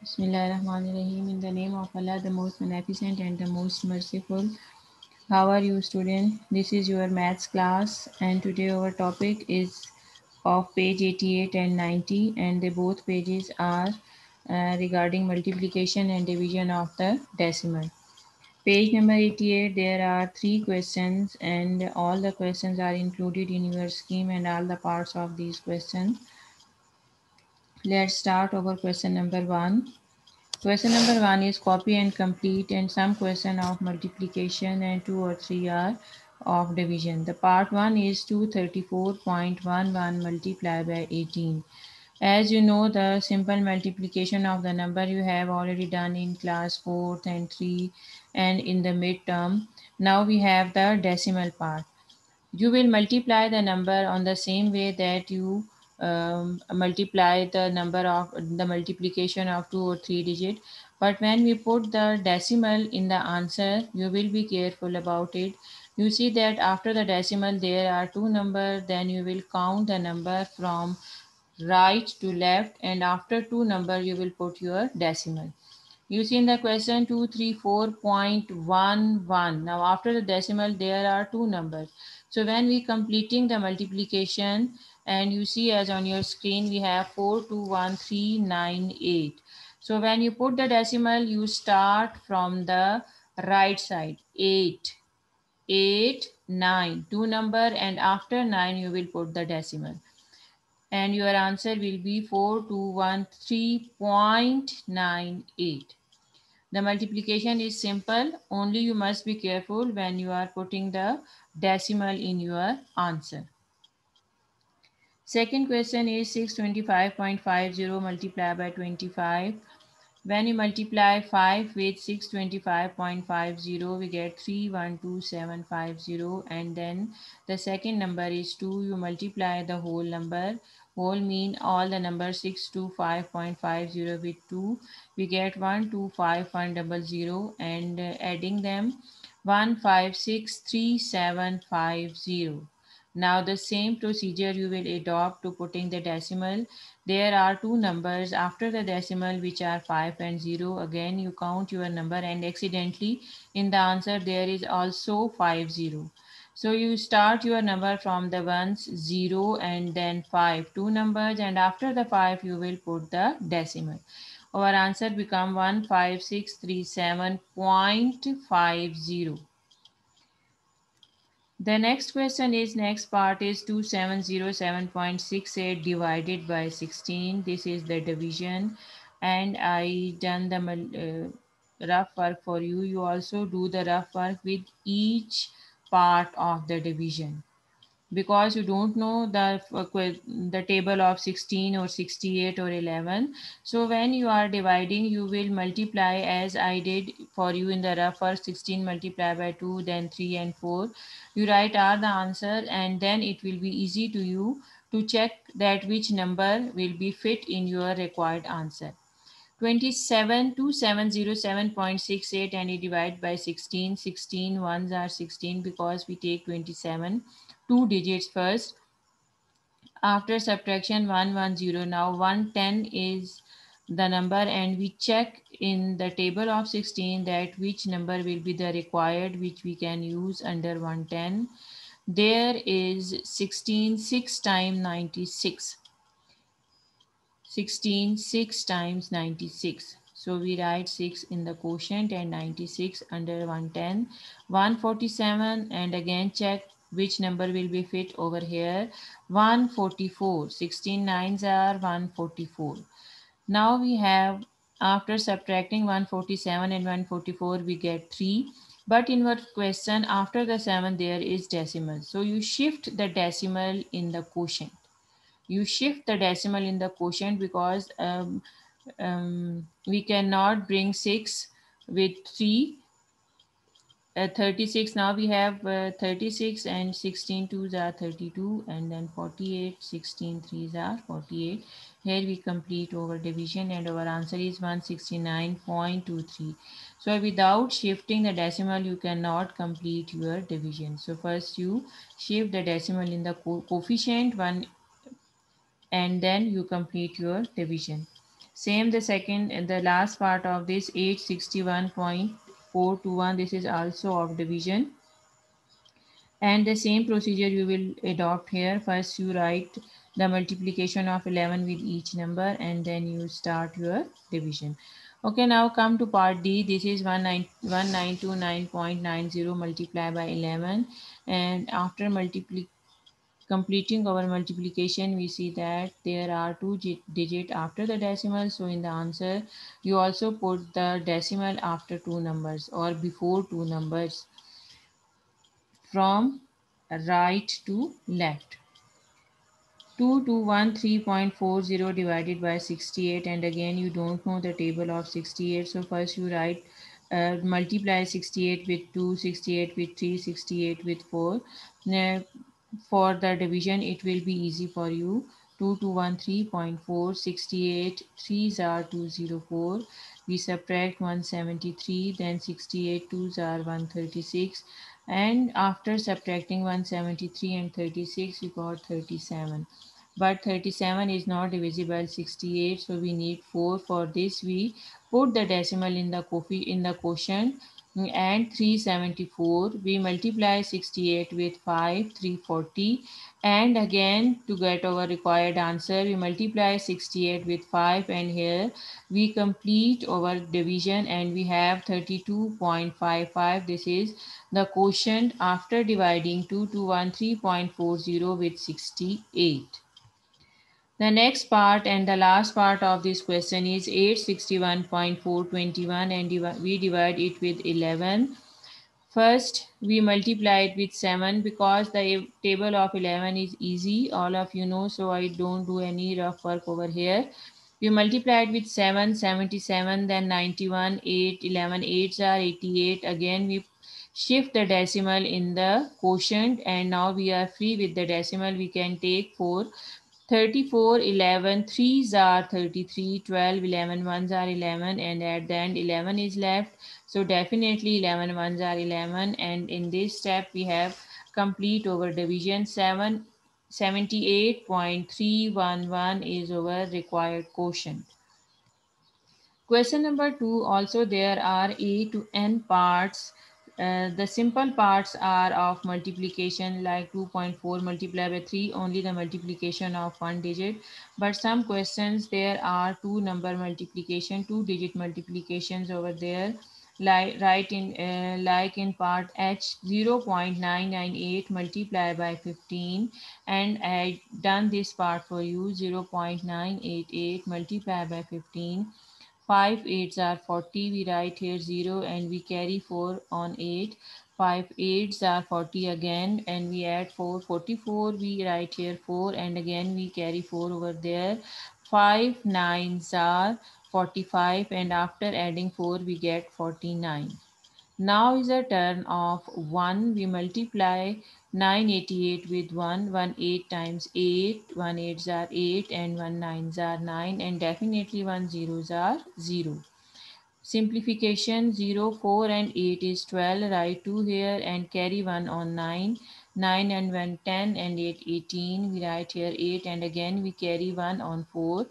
Bismillahirrahmanirrahim. In the name of Allah, the most beneficent and the most merciful. How are you, student? This is your maths class, and today our topic is of page 88 and 90, and the both pages are regarding multiplication and division of the decimal. Page number 88, there are three questions, and all the questions are included in your scheme and all the parts of these questions. Let's start over question number one. Question number one is copy and complete, and some question of multiplication and two or three are of division. The part one is 234.11 multiplied by 18. As you know, the simple multiplication of the number you have already done in class 4th and 3 and in the midterm. Now we have the decimal part. You will multiply the number on the same way that you multiply the number of the multiplication of two or three digit, but when we put the decimal in the answer, you will be careful about it. You see that after the decimal there are two numbers, then you will count the number from right to left, and after two number you will put your decimal. You see in the question 234.11. Now after the decimal there are two numbers. So when we completing the multiplication, and you see as on your screen we have 421398. So when you put the decimal you start from the right side. 8, 8, 9, two number, and after 9 you will put the decimal. And your answer will be 4213.98. The multiplication is simple, only you must be careful when you are putting the decimal in your answer. Second question is 625.50 multiplied by 25. When you multiply 5 with 625.50, we get 312750, and then the second number is 2. You multiply the whole number. Whole mean all the numbers 625.50 with 2. We get 125100, and adding them 156350. Now the same procedure you will adopt to putting the decimal. There are two numbers after the decimal which are 5 and 0. Again you count your number, and accidentally in the answer there is also 50. So you start your number from the ones 0 and then 5, two numbers, and after the 5 you will put the decimal. Our answer become 15637.50. The next question is next part is 2707.68 divided by 16. This is the division, and I done the rough work for you. You also do the rough work with each part of the division, because you don't know the table of 16 or 68 or 11. So when you are dividing you will multiply as I did for you in the rough. First 16 multiply by 2, then 3 and 4. You write all the answer, and then it will be easy to you to check that which number will be fit in your required answer. 272707.68, and you divide by 16. 16 ones are 16 because we take 27 two digits first. After subtraction 110. Now 110 is the number, and we check in the table of 16 that which number will be the required which we can use under 110. There is 16 6 times 96. 16 6 times 96. So we write 6 in the quotient and 96 under 110. 147, and again check which number will be fit over here. 144. 16 nines are 144. Now we have, after subtracting 147 and 144 we get 3. But in our question after the 7 there is decimal. So you shift the decimal in the quotient. You shift the decimal in the quotient because we cannot bring 6 with 3. 36. Now we have 36 and 16 twos are 32, and then 48, 16 threes are 48. Here we complete our division, and our answer is 169.23. So without shifting the decimal you cannot complete your division. So first you shift the decimal in the coefficient 1, and then you complete your division. Same the second and the last part of this 861.421, this is also of division. And the same procedure you will adopt here. First you write the multiplication of 11 with each number and then you start your division. Okay, now come to part D. This is 1929.90 multiplied by 11, and after completing our multiplication we see that there are two digit after the decimal. So in the answer you also put the decimal after two numbers or before two numbers from right to left. 2213.40 divided by 68, and again you don't know the table of 68, so first you write multiply 68 with 2, 68 with 3, 68 with 4. Now, for the division it will be easy for you. 2213.4, 68 3s are 204. We subtract 173, then 68 2s are 136, and after subtracting 173 and 36 we got 37. But 37 is not divisible 68, so we need 4. For this we put the decimal in the quotient, and 374. We multiply 68 with 5, 340, and again to get our required answer we multiply 68 with 5, and here we complete our division and we have 32.55. This is the quotient after dividing 2213.40 with 68. The next part and the last part of this question is 861.421, and we divide it with 11. First, we multiply it with 7 because the table of 11 is easy. All of you know, so I don't do any rough work over here. We multiply it with 7, 77, then 91, 8, 11, 8s are 88. Again, we shift the decimal in the quotient, and now we are free with the decimal. We can take 4. 34, 11, 3s are 33, 12, 11, 1s are 11, and at the end 11 is left. So definitely 11 1s are 11, and in this step we have complete over division. 78.311 is our required quotient. Question number 2, also there are A to N parts. The simple parts are of multiplication, like 2.4 multiplied by 3, only the multiplication of one digit. But some questions there are two number multiplication, two digit multiplications over there. Like in part H, 0.998 multiplied by 15, and I done this part for you. 0.988 multiplied by 15. 5 8s are 40. We write here 0 and we carry 4 on 8. 5 8s are 40 again, and we add 4, 44. We write here 4, and again we carry 4 over there. 5 9s are 45, and after adding 4 we get 49. Now is a turn of 1. We multiply 988 with 1. 1 8 times 8. 1 8s are 8, and 1 9s are 9, and definitely 1 zeros are 0. Simplification: 0, 4 and 8 is 12. Write 2 here and carry 1 on 9. 9 and 1 10, and 8 18. We write here 8, and again we carry 1 on 4.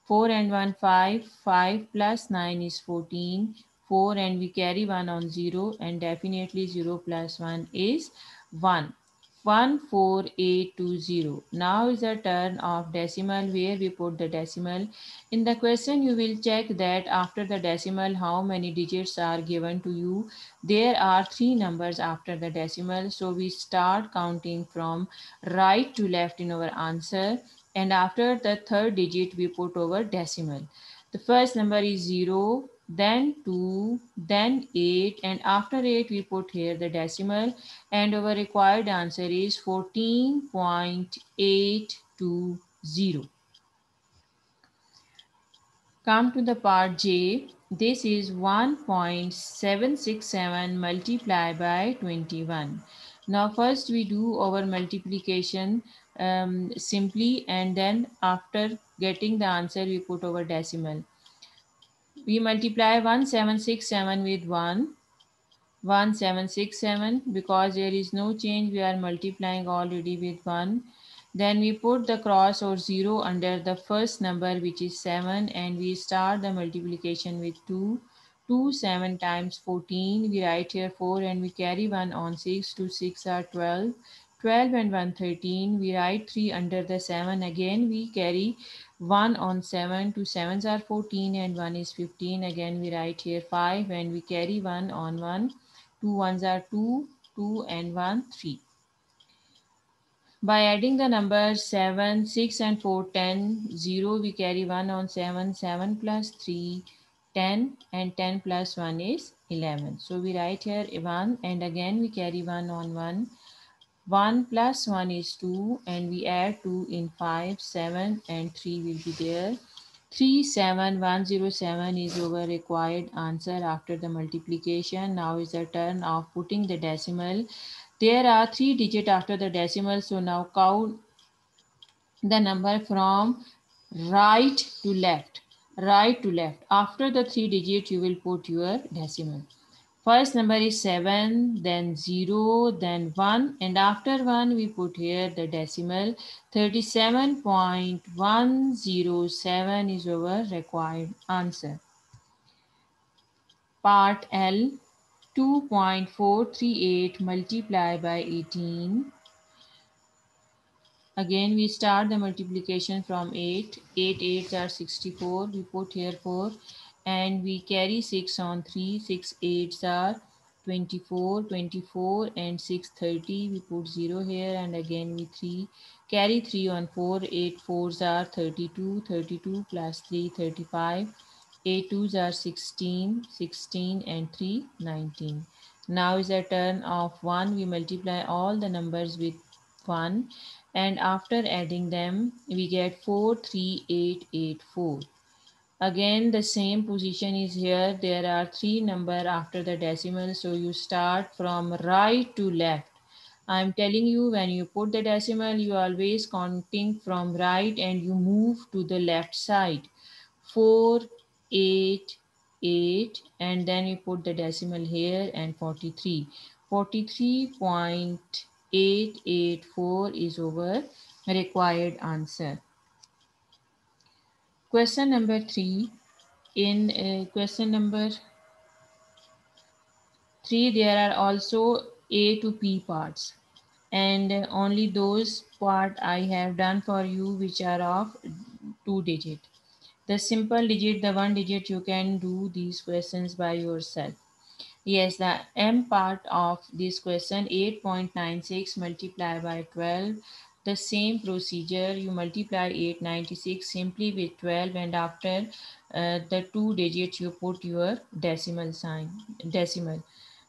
4 and 1 5. 5 plus 9 is 14. 4 and we carry 1 on 0, and definitely 0 plus 1 is 1. 14820. Now is the turn of decimal, where we put the decimal. In the question you will check that after the decimal how many digits are given to you. There are three numbers after the decimal, so we start counting from right to left in our answer, and after the third digit we put over decimal. The first number is 0, then 2, then 8, and after 8 we put here the decimal, and our required answer is 14.820. Come to the part J. This is 1.767 multiplied by 21. Now first we do our multiplication simply, and then after getting the answer we put our decimal. We multiply 1767 with 1. 1767, because there is no change, we are multiplying already with 1. Then we put the cross or 0 under the first number, which is 7, and we start the multiplication with 2. 2 7 times 14. We write here 4 and we carry 1 on 6. 2 6 are 12. 12 and 1 13. We write 3 under the 7. Again we carry 1 on 7. 2 sevens are 14 and 1 is 15. Again we write here 5 and we carry 1 on 1. 2 ones are 2. 2 and 1 3. By adding the numbers 7, 6 and 4, 10, 0, we carry 1 on 7, 7 plus 3, 10 and 10 plus 1 is 11. So we write here 1 and again we carry 1 on 1. 1 plus 1 is 2 and we add 2 in 5, 7 and 3 will be there. 37107 is our required answer after the multiplication. Now is the turn of putting the decimal. There are 3 digits after the decimal, so now count the number from right to left. Right to left. After the 3 digits, you will put your decimal. First number is 7, then 0, then 1, and after 1 we put here the decimal. 37.107 is our required answer. Part L, 2.438 multiplied by 18. Again we start the multiplication from 8. 8 8s are 64. We put here 4 and we carry 6 on 3. 6 8s are 24. 24 and 6 30. We put 0 here and again we 3. Carry 3 on 4. 8 4s are 32. 32 plus 3 35. 8 2s are 16. 16 and 3 19. Now is the turn of 1. We multiply all the numbers with 1 and after adding them we get 43884. Again the same position is here. There are 3 numbers after the decimal, so you start from right to left. I'm telling you, when you put the decimal you always counting from right and you move to the left side. 488 and then we put the decimal here and 43. 43.884 is our required answer. Question number 3. In question number 3 there are also A to P parts, and only those part I have done for you which are of 2 digit. The simple digit, the 1 digit, you can do these questions by yourself. Yes, the M part of this question, 8.96 multiplied by 12. The same procedure, you multiply 896 simply with 12 and after the 2 digits you put your decimal sign, decimal.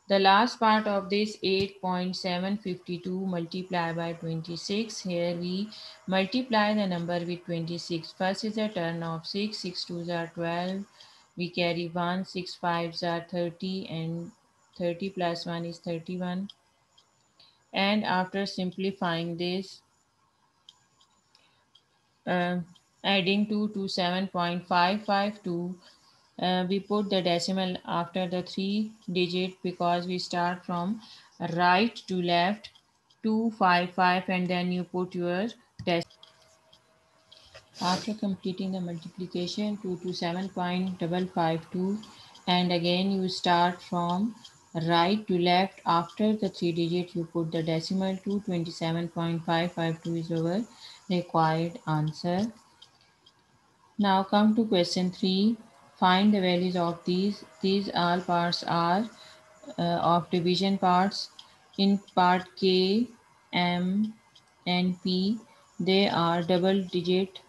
The last part of this 8.752 multiplied by 26. Here we multiply the number with 26. First is a turn of 6. 6 2s are 12. We carry 1. 6 5s are 30 and 30 plus 1 is 31. And after simplifying this, uh, adding 2 to 7.552, we put the decimal after the 3 digit because we start from right to left. 255 and then you put your decimal. After completing the multiplication, 2 to 7.552 and again you start from right to left. After the 3 digit you put the decimal. 227.552 is our required answer. Now come to question 3. Find the values of these. These all parts are of division parts. In part K, M and P, they are double digit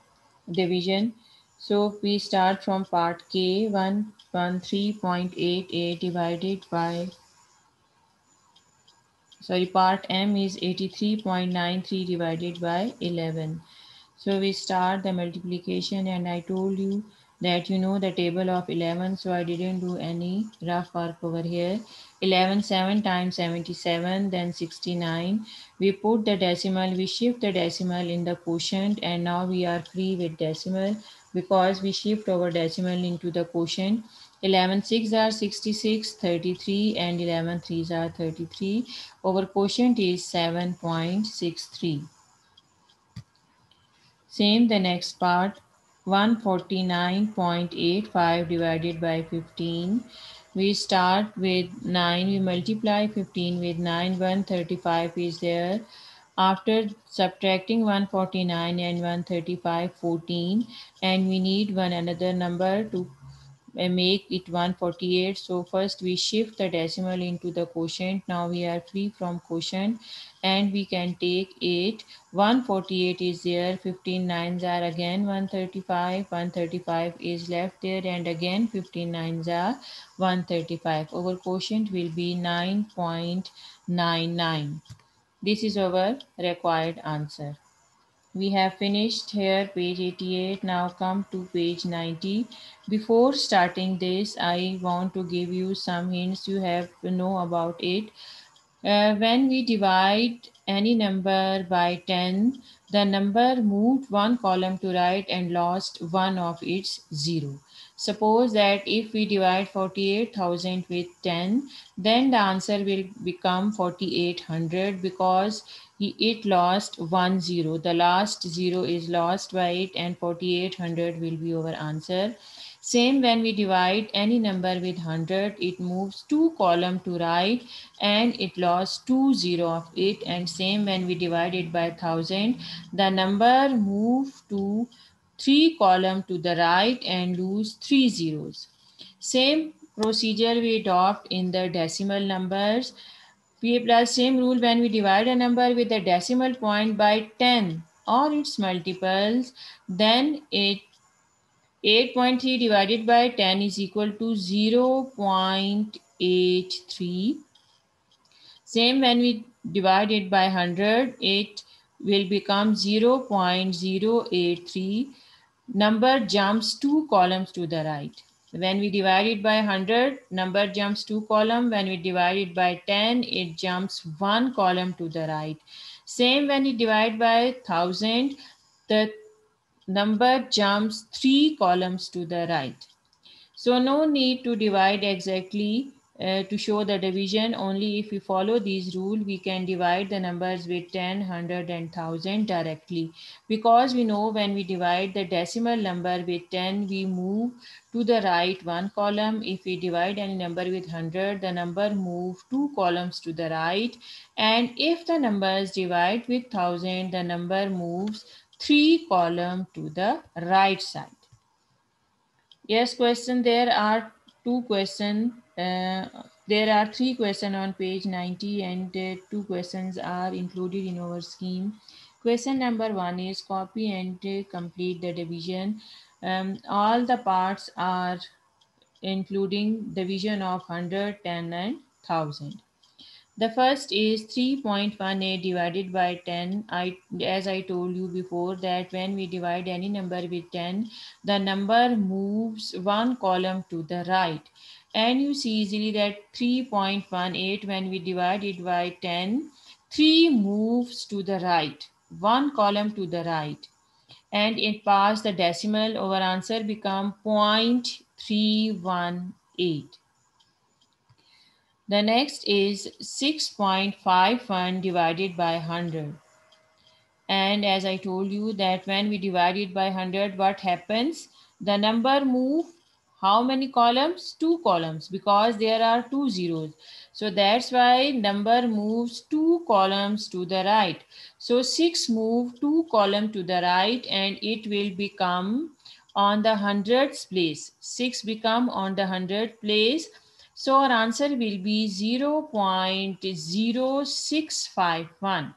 division. So we start from part K, 113.88 divided by, part M is 83.93 divided by 11. So we start the multiplication and I told you that you know the table of 11, so I didn't do any rough work over here. 11 7 times 77, then 69. We put the decimal, we shift the decimal in the quotient and now we are free with decimal because we shift our decimal into the quotient. 11 6 are 66, 33 and 11 3s are 33. Our quotient is 7.63. Same the next part, 149.85 divided by 15. We start with 9, we multiply 15 with 9, 135 is there. After subtracting 149 and 135, 14, and we need one another number to make it 148. So first we shift the decimal into the quotient. Now we are free from quotient and we can take 8. 148 is there, 15 nines are again 135, 135 is left there, and again 15 nines are 135. Our quotient will be 9.99. This is our required answer. We have finished here page 88. Now come to page 90. Before starting this, I want to give you some hints you have to know about it. When we divide any number by 10, the number moved one column to right and lost one of its zero. Suppose that if we divide 48,000 with 10, then the answer will become 4800 because it lost one zero. The last zero is lost by it and 4800 will be our answer. Same when we divide any number with 100, it moves two column to right and it lost two zero of it. And same when we divide it by 1000, the number move to three column to the right and lose three zeros. Same procedure we adopt in the decimal numbers. We apply same rule when we divide a number with a decimal point by 10 or its multiples, then it 8.3 divided by 10 is equal to 0.83. Same when we divide it by 100, it will become 0.083. Number jumps two columns to the right. When we divide it by 100, number jumps two columns. When we divide it by 10, it jumps one column to the right. Same when we divide by 1000, the number jumps three columns to the right. So no need to divide exactly to show the division. Only if we follow these rules, we can divide the numbers with 10, 100 and 1000 directly. Because we know when we divide the decimal number with 10, we move to the right one column. If we divide any number with 100, the number move two columns to the right. And if the numbers divide with 1000, the number moves three columns to the right side. Yes, question. There are two questions. There are three questions on page 90 and two questions are included in our scheme. Question number one is copy and complete the division. All the parts are including division of 100, 10 and 1000. The first is 3.18 divided by 10. As I told you before that when we divide any number with 10, the number moves one column to the right. And you see easily that 3.18 when we divide it by 10, 3 moves to the right, one column to the right. And it passed the decimal, our answer become 0.318. The next is 6.51 divided by 100. And as I told you that when we divide it by 100, what happens? The number move how many columns? Two columns because there are two zeros. So that's why number moves two columns to the right. So 6 move two column to the right and it will become on the hundredths place. 6 become on the 100th place. So our answer will be 0.0651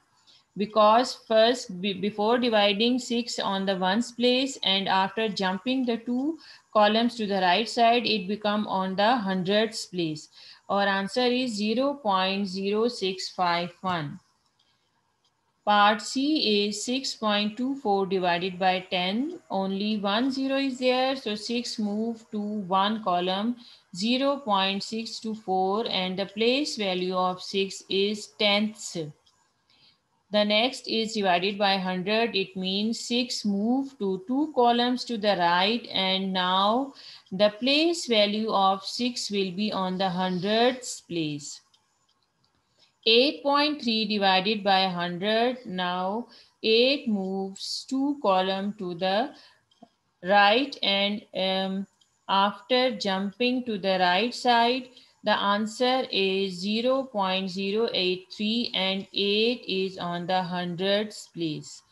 because first before dividing 6 on the ones place and after jumping the two columns to the right side it become on the hundredths place. Our answer is 0.0651. Part C is 6.24 divided by 10. Only one zero is there. So 6 move to one column 0.624 and the place value of 6 is tenths. The next is divided by 100. It means 6 move to two columns to the right and now the place value of 6 will be on the hundredths place. 8.3 divided by 100. Now 8 moves 2 column to the right, and after jumping to the right side, the answer is 0.083 and 8 is on the hundreds place.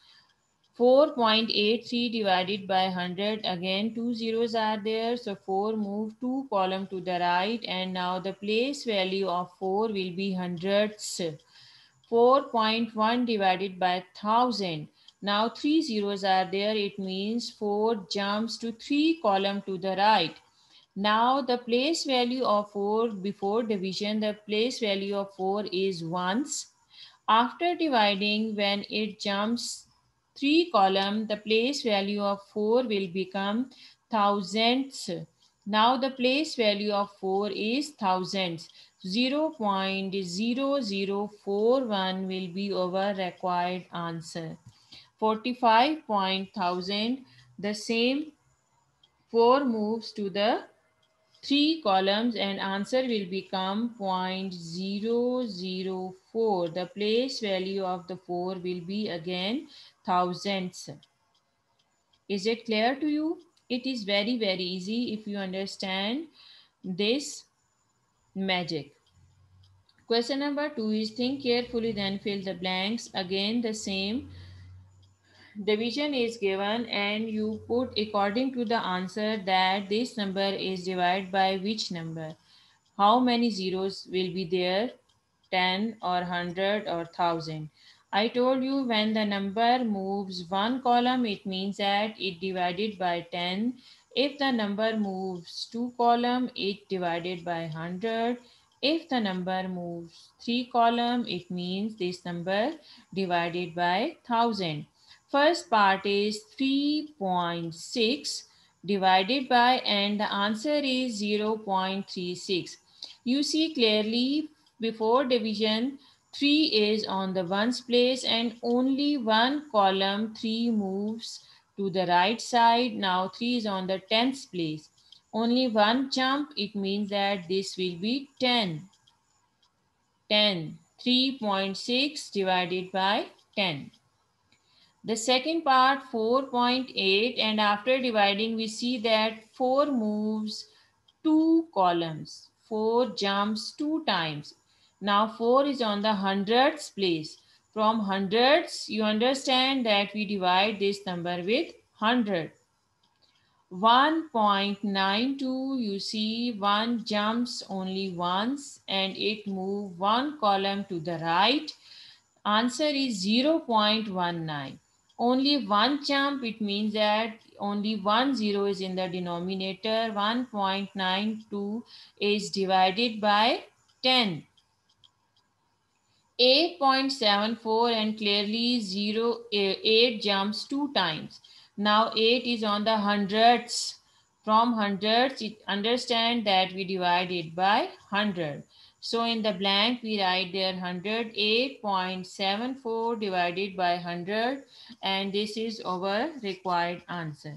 4.83 divided by 100, again two zeros are there, so 4 move 2 column to the right, and now the place value of 4 will be hundreds. 4.1 divided by 1000. Now three zeros are there, it means 4 jumps to 3 column to the right. Now the place value of 4 before division, the place value of 4 is ones. After dividing, when it jumps 3 column, the place value of 4 will become thousands. Now the place value of 4 is thousands. 0.0041 will be our required answer. 45,000, the same 4 moves to the 3 columns and answer will become 0.004. The place value of the 4 will be again thousands. Is it clear to you? It is very easy if you understand this magic. Question number 2 is think carefully then fill the blanks. Again the same division is given and you put according to the answer that this number is divided by which number. How many zeros will be there? 10 or 100 or 1000. I told you when the number moves one column, it means that it divided by 10. If the number moves two column, it divided by 100. If the number moves three column, it means this number divided by 1000. First part is 3.6 divided by, and the answer is 0.36. You see clearly before division 3 is on the ones place and only one column 3 moves to the right side. Now 3 is on the tens place. Only one jump, it means that this will be 10. 10. 3.6 divided by 10. The second part 4.8, and after dividing we see that 4 moves 2 columns. 4 jumps 2 times. Now 4 is on the hundreds place. From hundreds you understand that we divide this number with 100. 1.92, you see 1 jumps only once and it moves 1 column to the right. Answer is 0.19. Only one jump, it means that only one zero is in the denominator. 1.92 is divided by 10. 8.74 and clearly 8 jumps 2 times. Now 8 is on the hundreds. From hundreds, it understand that we divide it by 100. So in the blank, we write there 108.74 divided by 100, and this is our required answer.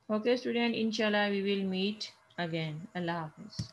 Okay, student, inshallah, we will meet again. Allah Hafiz.